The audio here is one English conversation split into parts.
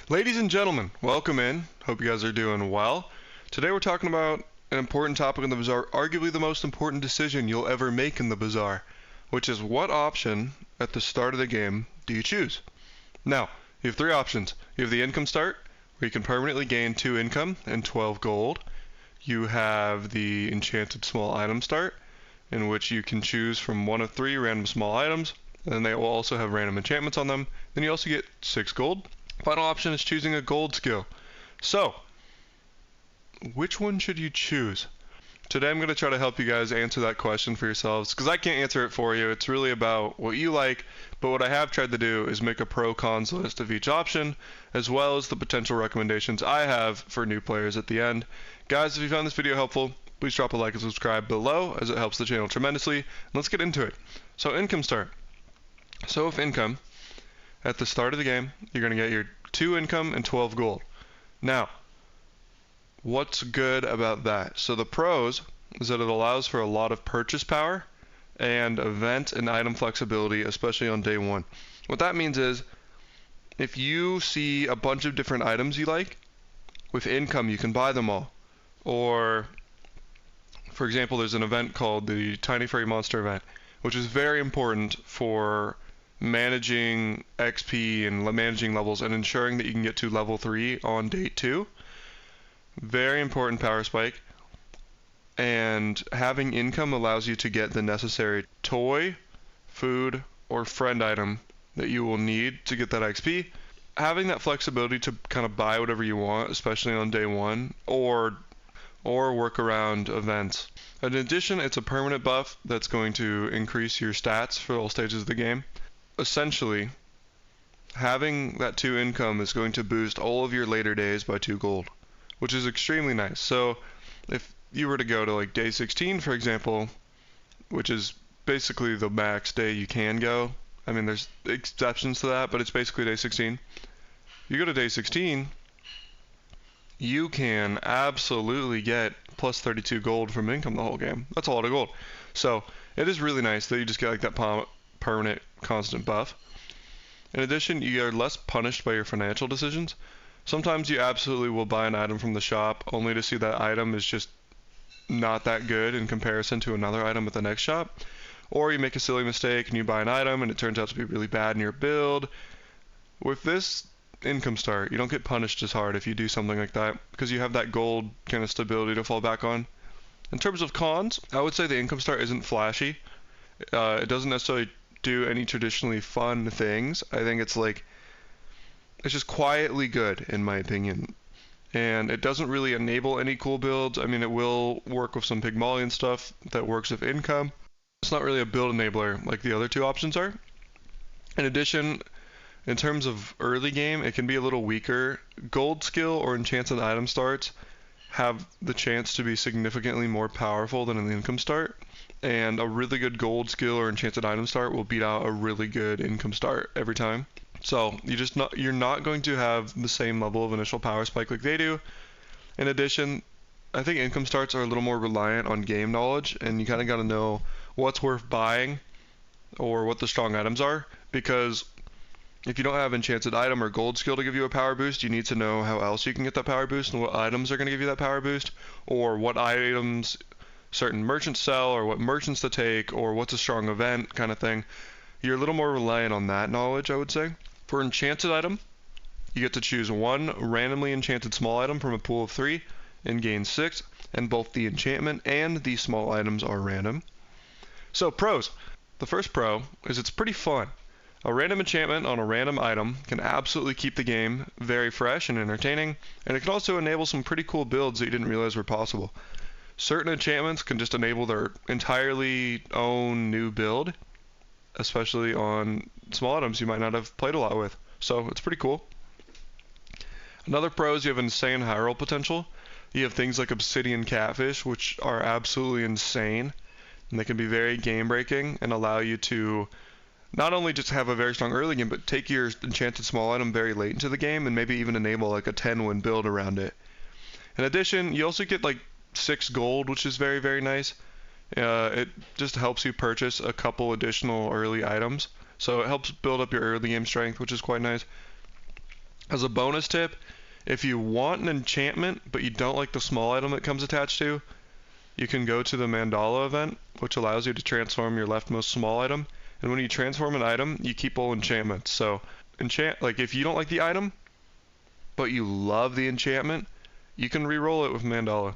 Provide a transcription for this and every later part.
Ladies and gentlemen, welcome in. Hope you guys are doing well. Today we're talking about an important topic in the Bazaar, arguably the most important decision you'll ever make in the Bazaar, which is what option at the start of the game do you choose? Now, you have three options. You have the income start, where you can permanently gain 2 income and 12 gold. You have the enchanted small item start, in which you can choose from one of 3 random small items, and they will also have random enchantments on them. Then you also get 6 gold. Final option is choosing a gold skill. So, which one should you choose? Today I'm going to try to help you guys answer that question for yourselves, because I can't answer it for you. It's really about what you like, but what I have tried to do is make a pro-cons list of each option, as well as the potential recommendations I have for new players at the end. Guys, if you found this video helpful, please drop a like and subscribe below, as it helps the channel tremendously. Let's get into it. So, income start. So with income, at the start of the game, you're going to get your 2 income and 12 gold. Now, what's good about that? So the pros is that it allows for a lot of purchase power and event and item flexibility, especially on day 1. What that means is, if you see a bunch of different items you like, with income you can buy them all. Or, for example, there's an event called the Tiny Furry Monster event, which is very important for managing XP and managing levels and ensuring that you can get to level 3 on day 2. Very important power spike. And having income allows you to get the necessary toy, food, or friend item that you will need to get that XP. Having that flexibility to kind of buy whatever you want, especially on day 1, or work around events. In addition, it's a permanent buff that's going to increase your stats for all stages of the game. Essentially, having that 2 income is going to boost all of your later days by 2 gold, which is extremely nice. So if you were to go to like day 16, for example, which is basically the max day you can go, I mean there's exceptions to that, but it's basically day 16. You go to day 16, you can absolutely get plus 32 gold from income the whole game. That's a lot of gold. So it is really nice that you just get like that permanent constant buff. In addition, you are less punished by your financial decisions. Sometimes you absolutely will buy an item from the shop only to see that item is just not that good in comparison to another item at the next shop. Or you make a silly mistake and you buy an item and it turns out to be really bad in your build. With this income start, you don't get punished as hard if you do something like that, because you have that gold kind of stability to fall back on. In terms of cons, I would say the income start isn't flashy. It doesn't necessarily do any traditionally fun things. I think it's just quietly good in my opinion. And it doesn't really enable any cool builds. I mean, it will work with some Pygmalion stuff that works with income. It's not really a build enabler like the other 2 options are. In addition, in terms of early game, it can be a little weaker. Gold skill or enchanted item starts have the chance to be significantly more powerful than an income start. And a really good gold skill or enchanted item start will beat out a really good income start every time. So you're not going to have the same level of initial power spike like they do. In addition, I think income starts are a little more reliant on game knowledge, and you kind of got to know what's worth buying or what the strong items are, because if you don't have enchanted item or gold skill to give you a power boost, you need to know how else you can get that power boost and what items are going to give you that power boost, or what items certain merchants sell, or what merchants to take, or what's a strong event kind of thing. You're a little more reliant on that knowledge, I would say. For enchanted item, you get to choose 1 randomly enchanted small item from a pool of 3 and gain 6, and both the enchantment and the small items are random. So pros. The first pro is it's pretty fun. A random enchantment on a random item can absolutely keep the game very fresh and entertaining, and it can also enable some pretty cool builds that you didn't realize were possible. Certain enchantments can just enable their entirely own new build, especially on small items you might not have played a lot with. So it's pretty cool. Another pro is you have insane high roll potential. You have things like Obsidian Catfish, which are absolutely insane, and they can be very game breaking and allow you to not only just have a very strong early game, but take your enchanted small item very late into the game and maybe even enable like a 10-win build around it. In addition, you also get like 6 gold, which is very, very nice. It just helps you purchase a couple additional early items. So it helps build up your early game strength, which is quite nice. As a bonus tip, if you want an enchantment but you don't like the small item it comes attached to, you can go to the Mandala event, which allows you to transform your leftmost small item. And when you transform an item, you keep all enchantments. So like if you don't like the item, but you love the enchantment, you can re-roll it with Mandala.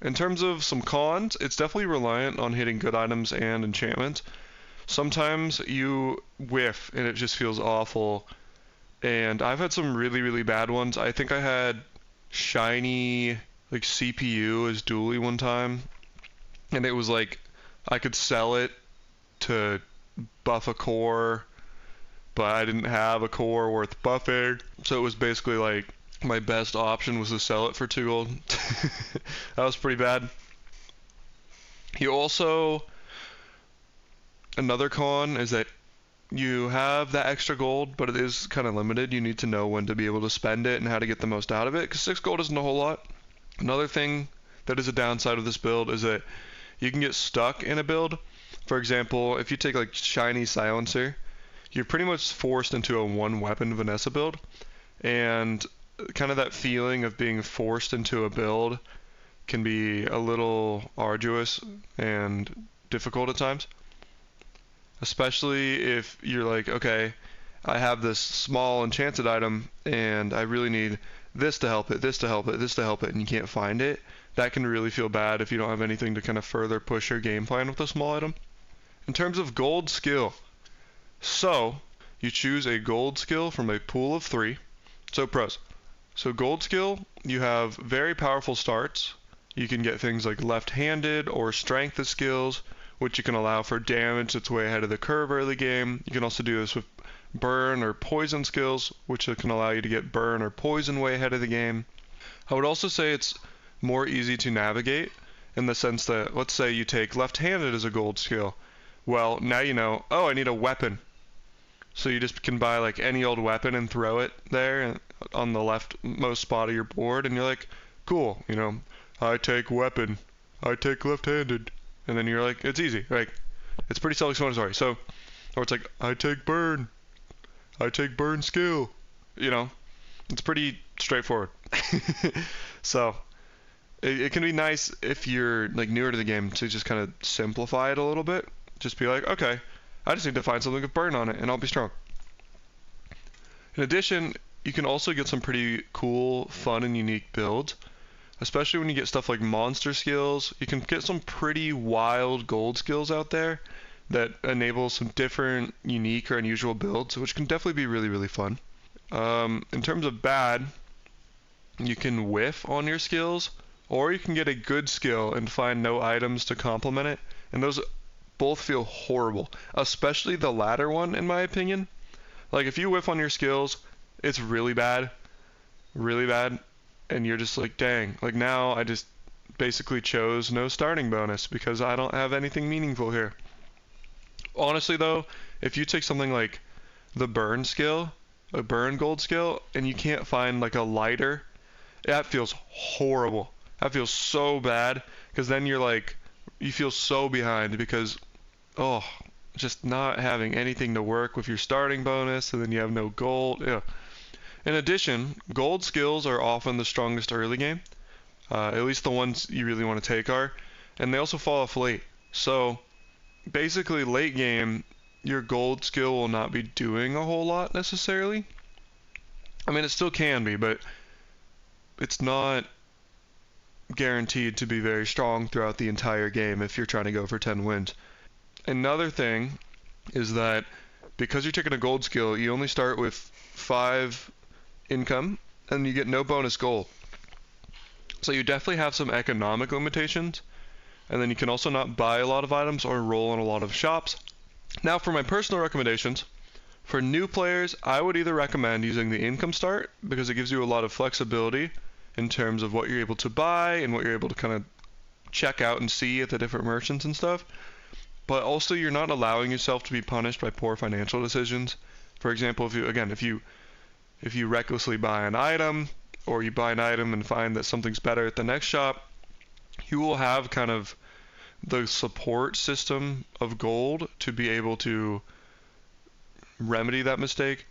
In terms of some cons, it's definitely reliant on hitting good items and enchantments. Sometimes you whiff and it just feels awful. And I've had some really, really bad ones. I think I had shiny like CPU as dually one time, and it was like I could sell it to buff a core, but I didn't have a core worth buffing. So it was basically like my best option was to sell it for 2 gold. That was pretty bad. You also, another con is that you have that extra gold, but it is kind of limited. You need to know when to be able to spend it and how to get the most out of it, because 6 gold isn't a whole lot. Another thing that is a downside of this build is that you can get stuck in a build. For example, if you take like shiny silencer, you're pretty much forced into a one weapon Vanessa build, and kind of that feeling of being forced into a build can be a little arduous and difficult at times, especially if you're like, okay, I have this small enchanted item and I really need this to help it, this to help it, this to help it, and you can't find it. That can really feel bad if you don't have anything to kind of further push your game plan with a small item. In terms of gold skill, so you choose a gold skill from a pool of 3. So pros. So gold skill, you have very powerful starts. You can get things like left-handed or strength as skills, which you can allow for damage that's way ahead of the curve early game. You can also do this with burn or poison skills, which can allow you to get burn or poison way ahead of the game. I would also say it's more easy to navigate in the sense that, let's say you take left-handed as a gold skill. Well, now you know, oh, I need a weapon. So you just can buy like any old weapon and throw it there on the leftmost spot of your board, and you're like, cool, you know, I take weapon, I take left-handed, and then you're like, it's easy, like, it's pretty self-explanatory. So, or it's like, I take burn skill, you know, it's pretty straightforward. So, it can be nice if you're like newer to the game to just kind of simplify it a little bit. Just be like, okay, I just need to find something with burn on it and I'll be strong. In addition, you can also get some pretty cool, fun, and unique builds, especially when you get stuff like monster skills. You can get some pretty wild gold skills out there that enable some different, unique, or unusual builds, which can definitely be really, really fun. In terms of bad, you can whiff on your skills, or you can get a good skill and find no items to complement it, and those both feel horrible, especially the latter one, in my opinion. Like, if you whiff on your skills, it's really bad, and you're just like, dang, like now I just basically chose no starting bonus because I don't have anything meaningful here. Honestly though, if you take something like the burn skill, a burn gold skill, and you can't find like a lighter, that feels horrible. That feels so bad, because then you're like, you feel so behind because, oh, just not having anything to work with your starting bonus, and then you have no gold. Yeah. In addition, gold skills are often the strongest early game. At least the ones you really want to take are, and they also fall off late. So basically, late game, your gold skill will not be doing a whole lot necessarily. I mean, it still can be, but it's not guaranteed to be very strong throughout the entire game if you're trying to go for 10 wins. Another thing is that because you're taking a gold skill, you only start with 5 income and you get no bonus gold. So you definitely have some economic limitations, and then you can also not buy a lot of items or roll in a lot of shops. Now, for my personal recommendations, for new players, I would either recommend using the income start because it gives you a lot of flexibility in terms of what you're able to buy and what you're able to kind of check out and see at the different merchants and stuff. But also, you're not allowing yourself to be punished by poor financial decisions. For example, if you recklessly buy an item, or you buy an item and find that something's better at the next shop, you will have kind of the support system of gold to be able to remedy that mistake.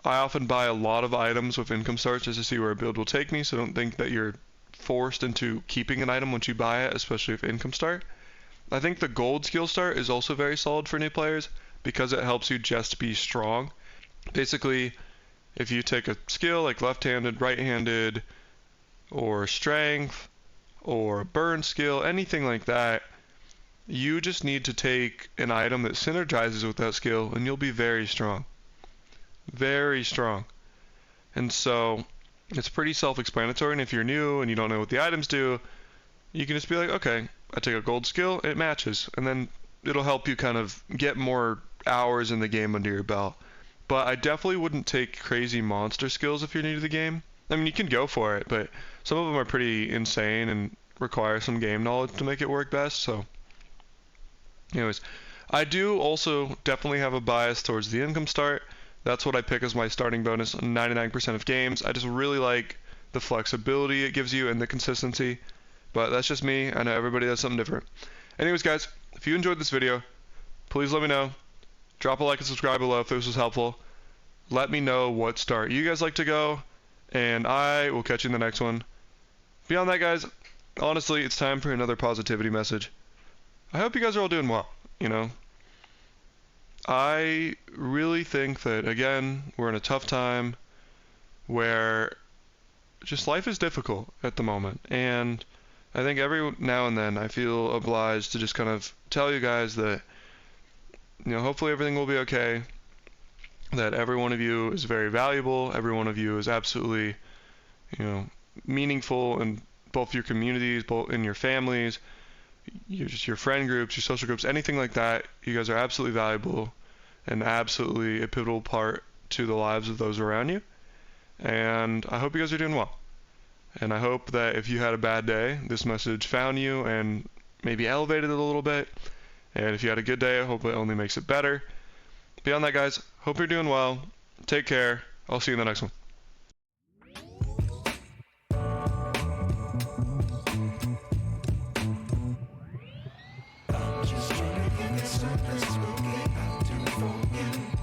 I often buy a lot of items with income starts just to see where a build will take me, so don't think that you're forced into keeping an item once you buy it, especially with income start. I think the gold skill start is also very solid for new players because it helps you just be strong. Basically, if you take a skill like left-handed, right-handed, or strength, or burn skill, anything like that, you just need to take an item that synergizes with that skill and you'll be very strong. Very strong. And so it's pretty self-explanatory, and if you're new and you don't know what the items do, you can just be like, okay, I take a gold skill, it matches, and then it'll help you kind of get more hours in the game under your belt. But I definitely wouldn't take crazy monster skills if you're new to the game. I mean, you can go for it, but some of them are pretty insane and require some game knowledge to make it work best, so anyways, I do also definitely have a bias towards the income start. That's what I pick as my starting bonus on 99% of games. I just really like the flexibility it gives you and the consistency. But that's just me. I know everybody does something different. Anyways, guys, if you enjoyed this video, please let me know. Drop a like and subscribe below if this was helpful. Let me know what start you guys like to go, and I will catch you in the next one. Beyond that, guys, honestly, it's time for another positivity message. I hope you guys are all doing well, you know. I really think that, again, we're in a tough time where just life is difficult at the moment, and I think every now and then I feel obliged to just kind of tell you guys that, you know, hopefully everything will be okay, that every one of you is very valuable, every one of you is absolutely, you know, meaningful in both your communities, both in your families, your friend groups, your social groups, anything like that. You guys are absolutely valuable and absolutely a pivotal part to the lives of those around you. And I hope you guys are doing well. And I hope that if you had a bad day, this message found you and maybe elevated it a little bit. And if you had a good day, I hope it only makes it better. Beyond that, guys, hope you're doing well. Take care. I'll see you in the next one. Just trying to get this stuff that's smoking out to the phone.